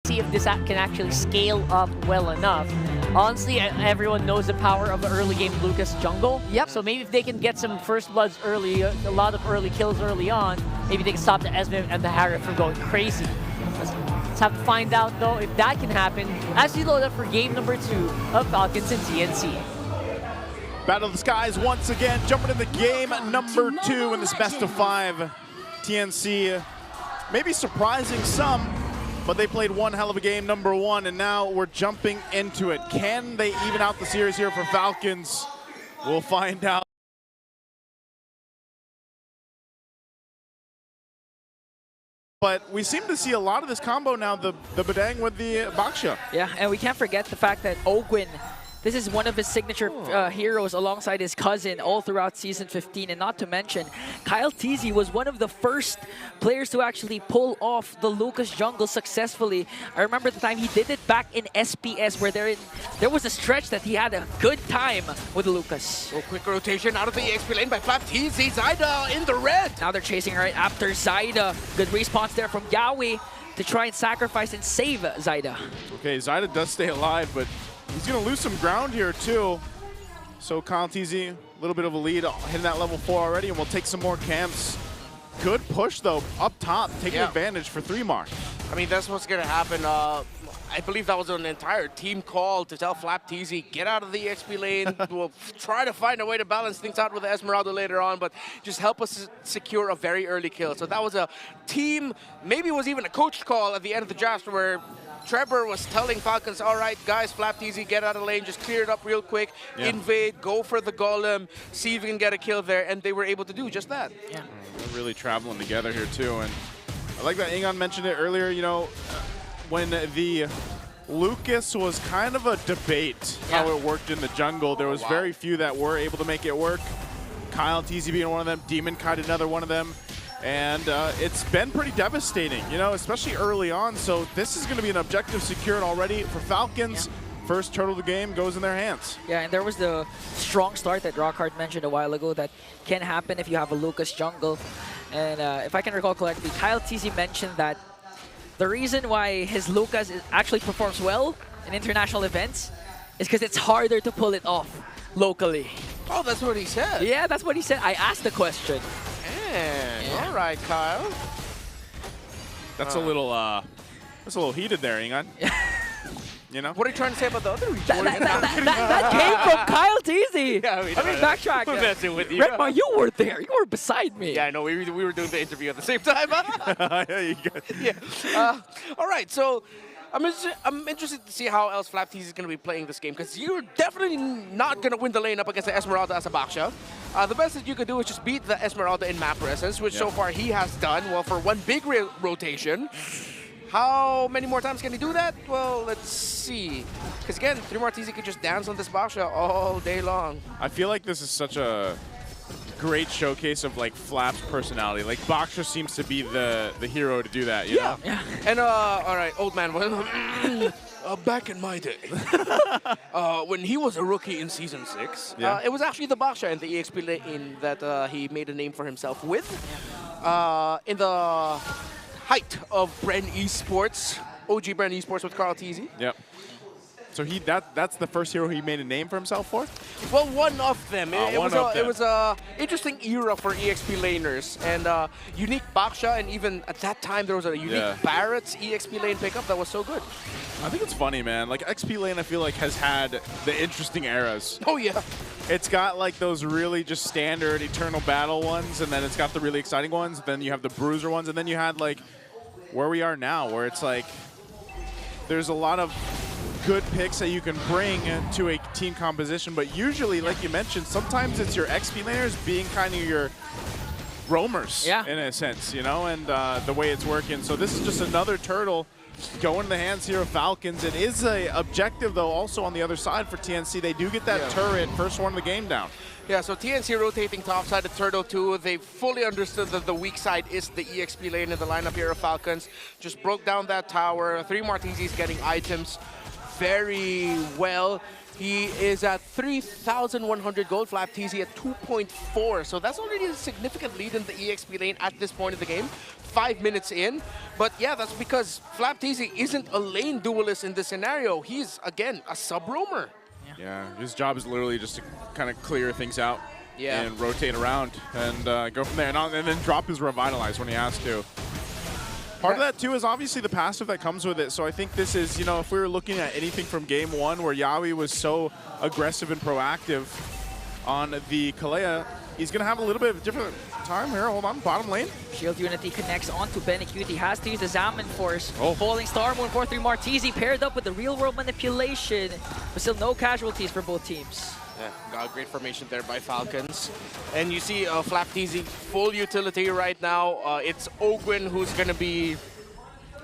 see if this can actually scale up well enough. Honestly, everyone knows the power of the early game Lucas jungle. Yep. So maybe if they can get some first bloods early, a lot of early kills early on, maybe they can stop the Esme and the Harriet from going crazy. Let's have to find out though if that can happen as we load up for game number 2 of Falcons and TNC. Battle of the Skies once again, jumping into game number 2 in this best of 5. TNC, maybe surprising some, but they played one hell of a game, number 1, and now we're jumping into it. Can they even out the series here for Falcons? We'll find out. But we seem to see a lot of this combo now, the Badang with the Baksha. Yeah, and we can't forget the fact that Ogwin, this is one of his signature heroes alongside his cousin all throughout Season 15. And not to mention, Kyle Teasy was one of the first players to actually pull off the Lucas jungle successfully. I remember the time he did it back in SPS where there was a stretch that he had a good time with Lucas. Oh, quick rotation out of the EXP lane by Flcn. Zyda in the red. Now they're chasing right after Zyda. Good response there from Gawi to try and sacrifice and save Zyda. Okay, Zyda does stay alive, but he's going to lose some ground here, too. So Kyle Teasy, a little bit of a lead, hitting that level 4 already, and we'll take some more camps. Good push, though, up top, taking advantage for 3-Mark. I mean, that's what's going to happen. I believe that was an entire team call to tell Flcn, get out of the EXP lane. We'll try to find a way to balance things out with the Esmeralda later on, but just help us secure a very early kill. So that was a team, maybe it was even a coach call at the end of the draft where Trevor was telling Falcons, all right, guys, Flcn, get out of the lane, just clear it up real quick, invade, go for the golem, see if you can get a kill there, and they were able to do just that. Yeah. They're really traveling together here, too. And I like that Ingon mentioned it earlier, you know, when the Lucas was kind of a debate how it worked in the jungle. There was very few that were able to make it work. Kyle Teasy being one of them, Demon Kite another one of them. And it's been pretty devastating, you know, especially early on. So this is going to be an objective secured already for Falcons. First turtle of the game goes in their hands. Yeah, and there was the strong start that Rockhard mentioned a while ago that can happen if you have a Lucas jungle. And if I can recall correctly, Kyle Teasy mentioned that the reason why his Lucas actually performs well in international events is because it's harder to pull it off locally. Oh, that's what he said? Yeah, that's what he said. I asked the question. All right, Kyle. That's a little heated there, Ingon. You know? What are you trying to say about the other region? That came from Kyle Teasy. Yeah, I mean, backtrack. We're messing with you. Redmar, you were there. You were beside me. Yeah, I know. We were doing the interview at the same time. Yeah. All right, so I'm interested to see how else Flcn is going to be playing this game, because you're definitely not going to win the lane up against the Esmeralda as a Baksha. The best that you could do is just beat the Esmeralda in map presence, which so far he has done. Well, for one big rotation. How many more times can he do that? Well, let's see. Because again, 3-Mark can just dance on this Baksha all day long. I feel like this is such a great showcase of like Flap's personality. Like Baksha seems to be the hero to do that, you know? Yeah. And all right, old man, back in my day, when he was a rookie in Season 6, it was actually the Baksha and the EXP lane that he made a name for himself with. In the height of Bren Esports, OG Bren Esports with Carl Teasy. Yep. So that's the first hero he made a name for himself for? Well, one of them. It was a interesting era for EXP laners, and unique Baksha, and even at that time there was a unique Barrett's EXP lane pickup that was so good. I think it's funny, man. Like XP lane, I feel like has had the interesting eras. Oh yeah. It's got like those really just standard Eternal Battle ones, and then it's got the really exciting ones. Then you have the Bruiser ones, and then you had like where we are now, where it's like there's a lot of good picks that you can bring to a team composition, but usually, like you mentioned, sometimes it's your XP laners being kind of your roamers in a sense, you know, and the way it's working. So this is just another turtle going in the hands here of Falcons. It is a objective, though, also on the other side for TNC. They do get that turret, first one of the game down. Yeah, so TNC rotating topside of Turtle 2. They fully understood that the weak side is the EXP lane in the lineup here of Falcons. Just broke down that tower. 3-Mark is getting items very well. He is at 3,100 gold, Flcn at 2.4. So that's already a significant lead in the EXP lane at this point of the game. 5 minutes in. But yeah, that's because Flapteasy isn't a lane duelist in this scenario. He's, again, a sub-roamer. Yeah, his job is literally just to kind of clear things out and rotate around and go from there. And then drop his Revitalize when he has to. Part of that, too, is obviously the passive that comes with it. So I think this is, you know, if we were looking at anything from game 1 where Yawi was so aggressive and proactive on the Kalea, he's going to have a little bit of a different time here. Hold on, bottom lane. Shield Unity connects onto Benikute. Has to use the Zaman Force. Falling Star Moon 4-3 Martizi paired up with the real world manipulation. But still no casualties for both teams. Yeah, got a great formation there by Falcons. And you see Flapteasy full utility right now. It's Ogwin who's going to be...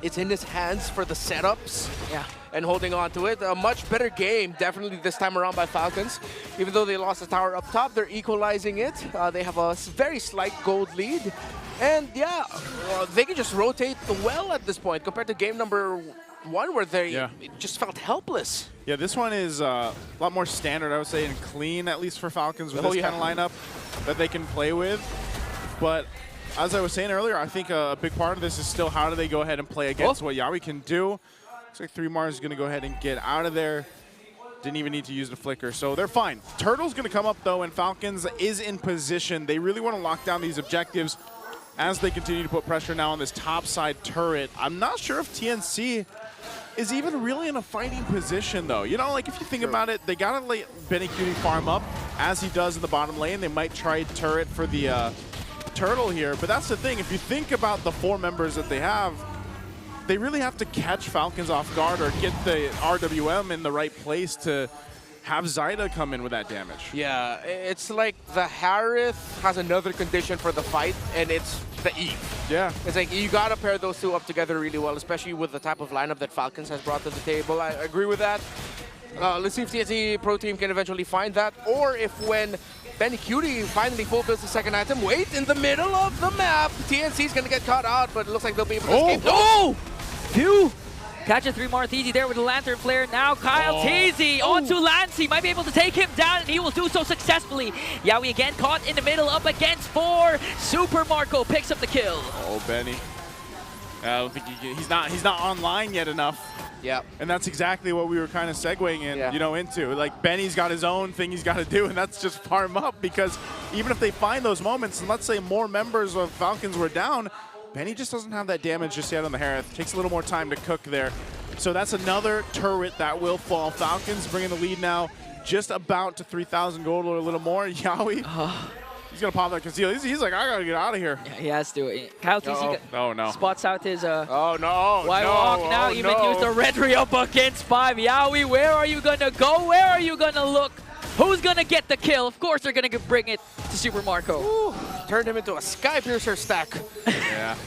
It's in his hands for the setups. Yeah. And holding on to it. A much better game, definitely this time around by Falcons. Even though they lost the tower up top, they're equalizing it. They have a very slight gold lead. And yeah, they can just rotate well at this point compared to game number 1 where they just felt helpless. Yeah, this one is a lot more standard, I would say, and clean, at least for Falcons, with this kind of lineup that they can play with. But as I was saying earlier, I think a big part of this is still how do they go ahead and play against what Yawi can do. Looks like 3Mars is going to go ahead and get out of there. Didn't even need to use the flicker, so they're fine. Turtle's going to come up, though, and Falcons is in position. They really want to lock down these objectives as they continue to put pressure now on this top side turret. I'm not sure if TNC is even really in a fighting position, though. You know, like, if you think about it, they got to let Benikute farm up, as he does in the bottom lane. They might try turret for the turtle here, but that's the thing. If you think about the 4 members that they have, they really have to catch Falcons off guard or get the RWM in the right place to have Zyda come in with that damage. Yeah, it's like the Harith has another condition for the fight, and it's the Eve. Yeah. It's like you got to pair those two up together really well, especially with the type of lineup that Falcons has brought to the table. I agree with that. Let's see if TNC Pro Team can eventually find that, or if when Benikute finally fulfills the second item, wait in the middle of the map. TNC's going to get caught out, but it looks like they'll be able to escape. Oh! Phew! Catches 3 Martizi there with the Lantern Flare. Now Kyle Teasy onto Lancey. Might be able to take him down, and he will do so successfully. Yawi again caught in the middle, up against 4. Super Marco picks up the kill. Oh, Benny. I don't think he's not online yet enough. Yeah. And that's exactly what we were kind of segueing in, you know, into. Like, Benny's got his own thing he's got to do, and that's just farm up, because even if they find those moments, and let's say more members of Falcons were down, Benny just doesn't have that damage just yet on the Harith. Takes a little more time to cook there. So that's another turret that will fall. Falcons bringing the lead now just about to 3,000 gold or a little more. Yawi, he's going to pop that conceal. He's like, I got to get out of here. Yeah, he has to. Kyle TC spots out his Walk. Now even used the Red Ray up against 5. Yawi, where are you going to go? Where are you going to look? Who's going to get the kill? Of course they're going to bring it to Super Marco. Ooh, turned him into a Sky Piercer stack. Yeah.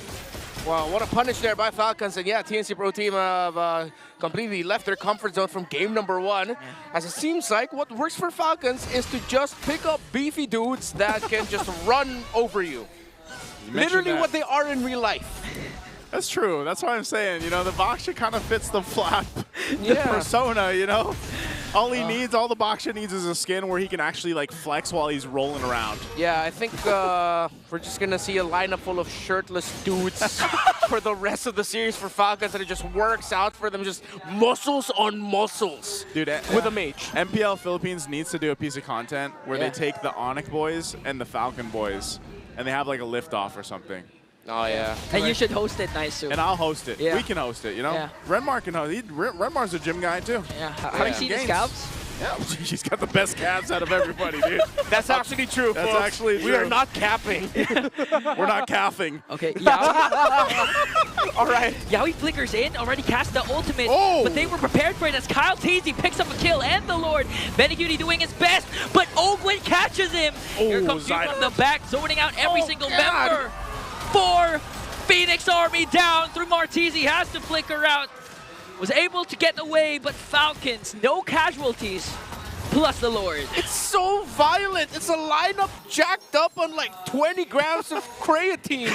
Wow, what a punish there by Falcons. And yeah, TNC Pro Team have completely left their comfort zone from game number 1. As it seems like what works for Falcons is to just pick up beefy dudes that can just run over you. Literally what they are in real life. That's true. That's what I'm saying. You know, the Baksha kind of fits the flap persona, you know? All he needs, all the Baksha needs is a skin where he can actually, like, flex while he's rolling around. Yeah, I think we're just going to see a lineup full of shirtless dudes for the rest of the series for Falcons, and it just works out for them. Just muscles on muscles. Dude, with a mage. MPL Philippines needs to do a piece of content where they take the Onyx boys and the Falcon boys, and they have, like, a liftoff or something. Oh, yeah. And you should host it, Nice. And I'll host it. Yeah. We can host it, you know? Yeah. Renmar can host it. Renmar's a gym guy, too. Yeah. Have you seen his calves? Yeah, he's got the best calves out of everybody, dude. That's actually true, That's folks. actually true. We are not capping. We're not calving. Okay, Yawi. All right. Yawi flickers in, already cast the ultimate, but they were prepared for it as Kyle Teasy picks up a kill, and the Lord. Benikute doing his best, but Ogwin catches him. Here comes you from the back, zoning out every single member. 4 Phoenix Army down through Martizi, has to flicker out. Was able to get away, but Falcons, no casualties, plus the Lord. It's so violent. It's a lineup jacked up on like 20 grams of creatine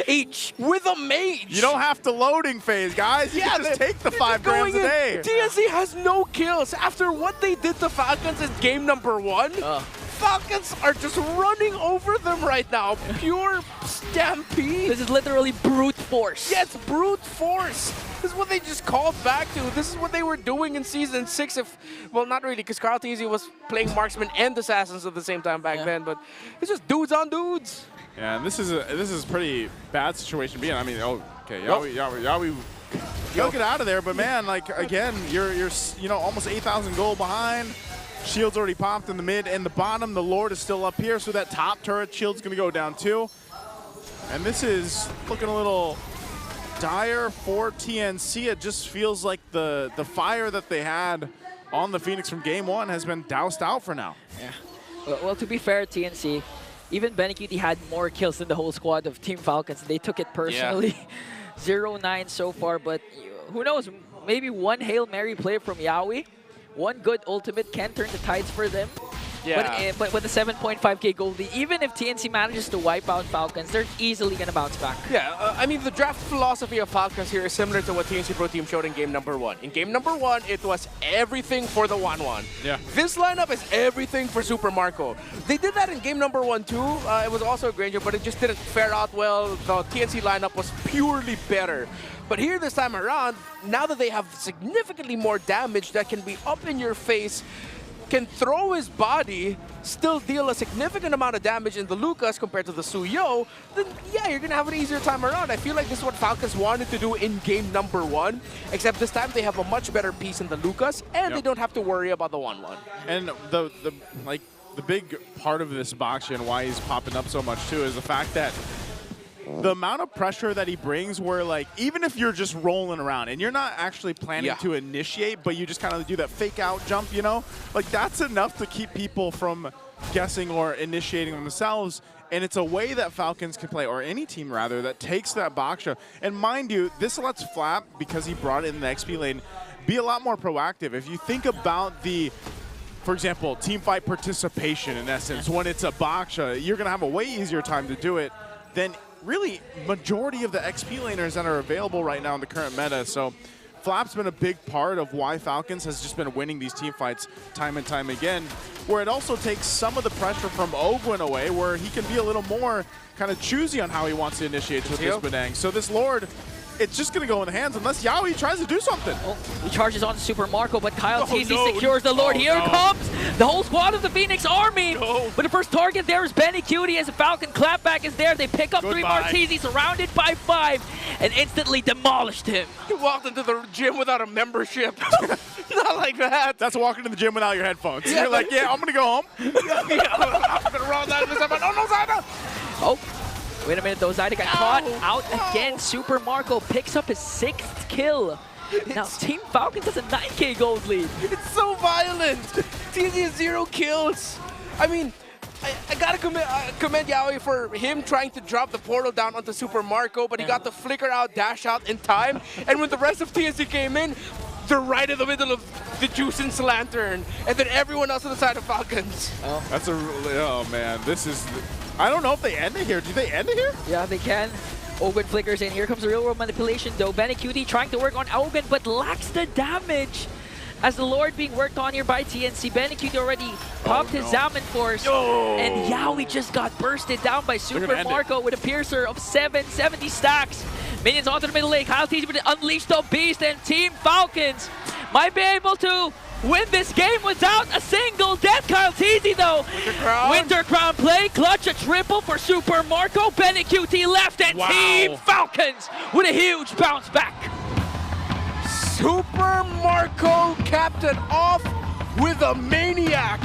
each. With a mage. You don't have to loading phase, guys. You can just take the 5 grams a day. TNC has no kills. After what they did to Falcons in game number 1, Falcons are just running over them right now. Pure stampede. This is literally brute force. Yes, brute force. This is what they just called back to. This is what they were doing in Season 6. Well, not really, because Carl Teasy was playing Marksman and Assassins at the same time back then, but it's just dudes on dudes. Yeah, and this is a pretty bad situation to be in. I mean, okay, Yawi, you'll get out of there, but man, like again, you're almost 8,000 gold behind. Shield's already popped in the mid and the bottom. The Lord is still up here, so that top turret shield's gonna go down too. And this is looking a little dire for TNC. It just feels like the fire that they had on the Phoenix from game 1 has been doused out for now. Yeah. Well, to be fair, TNC, even Benecutie had more kills than the whole squad of Team Falcons. They took it personally. Yeah. 0-9 so far, but who knows? Maybe one Hail Mary play from Yawi. One good ultimate can turn the tides for them. Yeah. But with the 7.5k gold lead, even if TNC manages to wipe out Falcons, they're easily going to bounce back. Yeah, I mean, the draft philosophy of Falcons here is similar to what TNC Pro Team showed in game number 1. In game number 1, it was everything for the 1-1. Yeah. This lineup is everything for Super Marco. They did that in game number 1 too. It was also a Granger, but it just didn't fare out well. The TNC lineup was purely better. But here this time around, now that they have significantly more damage that can be up in your face, can throw his body, still deal a significant amount of damage in the Lucas compared to the Suyo, then yeah, you're gonna have an easier time around. I feel like this is what Falcons wanted to do in game number 1, except this time they have a much better piece in the Lucas, and they don't have to worry about the 1-1. And the big part of this Bakshi and why he's popping up so much too is the fact that the amount of pressure that he brings where, like, even if you're just rolling around and you're not actually planning to initiate, but you just kind of do that fake out jump, you know? Like, that's enough to keep people from guessing or initiating themselves. And it's a way that Falcons can play, or any team rather, that takes that Baksha. And mind you, this lets Flap, because he brought it in the XP lane, be a lot more proactive. If you think about the, for example, team fight participation in essence, when it's a Baksha, you're going to have a way easier time to do it than really majority of the XP laners that are available right now in the current meta. So Flap's been a big part of why Falcons has just been winning these team fights time and time again, where it also takes some of the pressure from Ogwin away, where he can be a little more kind of choosy on how he wants to initiate with this Badang. So this Lord, it's just going to go in the hands unless Yawi tries to do something. Oh, he charges on to Super Marco, but Kyle TC secures the Lord. Here comes the whole squad of the Phoenix Army. But the first target there is Benecutie as a Falcon clapback is there. They pick up 3 Martisi, surrounded by 5, and instantly demolished him. He walked into the gym without a membership. Not like that. That's walking to the gym without your headphones. Yeah, you're like, yeah, I'm going to go home. I'm going to roll that. Oh. Wait a minute, though. Zyda got caught out again. Super Marco picks up his 6th kill. Now, Team Falcons has a 9k gold lead. It's so violent. TNC has 0 kills. I mean, I gotta commend Yaoi for him trying to drop the portal down onto Super Marco, but he got the flicker out, dash out in time. And when the rest of TNC came in, they're right in the middle of the Juicens Lantern, and then everyone else on the side of Falcons. Oh, that's oh man, this is, I don't know if they end it here. Do they end it here? Yeah, they can. Ogwin flickers in. Here comes the real world manipulation though. Benecutie trying to work on Ogwin, but lacks the damage. As the Lord being worked on here by TNC, Benecutie already popped his Zaman Force, and Yaoi just got bursted down by Super Marco with a Piercer of 770 stacks. Minions onto the middle lane. Kyle TC with Unleash the Beast, and Team Falcons might be able to win this game without a single death. Kyle TC though. Winter Crown play, clutch a triple for Super Marco. Benecutie left, and Team Falcons with a huge bounce back. Super Marco capped it off with a maniac.